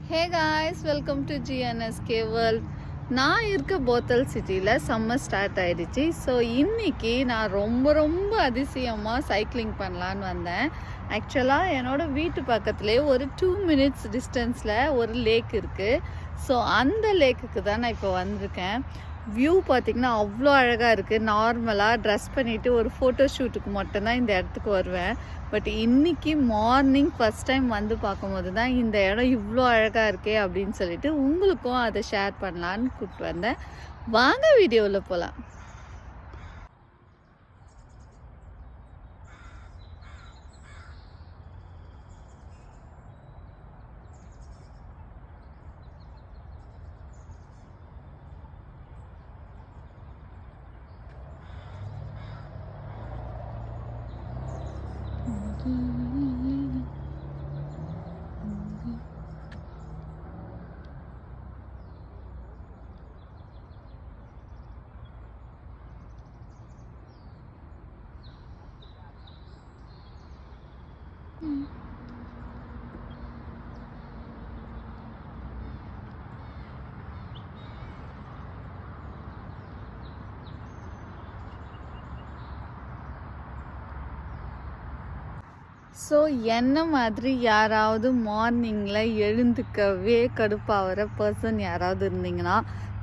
Hey guys, welcome to GNSK world. நான் இருக்க போத்தல் சிட்டியில் சம்மர் ஸ்டார்ட் ஆகிடுச்சு. ஸோ இன்றைக்கி நான் ரொம்ப அதிசயமாக சைக்கிளிங் பண்ணலான்னு வந்தேன். ஆக்சுவலாக என்னோடய வீட்டு பக்கத்துலேயே ஒரு 2 மினிட்ஸ் டிஸ்டன்ஸில் ஒரு லேக் இருக்குது. ஸோ அந்த லேக்குக்கு தான் நான் இப்போ வந்திருக்கேன். வியூ பார்த்திங்கன்னா அவ்வளோ அழகாக இருக்குது. நார்மலாக ட்ரெஸ் பண்ணிவிட்டு ஒரு ஃபோட்டோ ஷூட்டுக்கு மட்டும்தான் இந்த இடத்துக்கு வருவேன். பட் இன்றைக்கி மார்னிங் ஃபஸ்ட் டைம் வந்து பார்க்கும்போது தான் இந்த இடம் இவ்வளோ அழகாக இருக்கே அப்படின்னு சொல்லிட்டு உங்களுக்கும் அதை ஷேர் பண்ணலான்னு கூப்பிட்டு வந்தேன். வாங்க வீடியோவில் போகலாம். ஸோ என்ன மாதிரி யாராவது மார்னிங்கில் எழுந்துக்கவே கடுப்பாகிற பர்சன் யாராவது இருந்தீங்கன்னா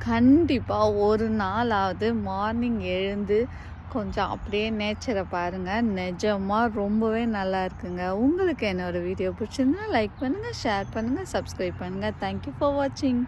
கண்டிப்பாக ஒரு நாளாவது மார்னிங் எழுந்து கொஞ்சம் அப்படியே நேச்சரை பாருங்கள். நிஜமாக ரொம்பவே நல்லா இருக்குங்க. உங்களுக்கு என்னோடய வீடியோ பிடிச்சிருந்தா லைக் பண்ணுங்கள், ஷேர் பண்ணுங்கள், சப்ஸ்கிரைப் பண்ணுங்கள். தேங்க்யூ ஃபார் வாட்சிங்.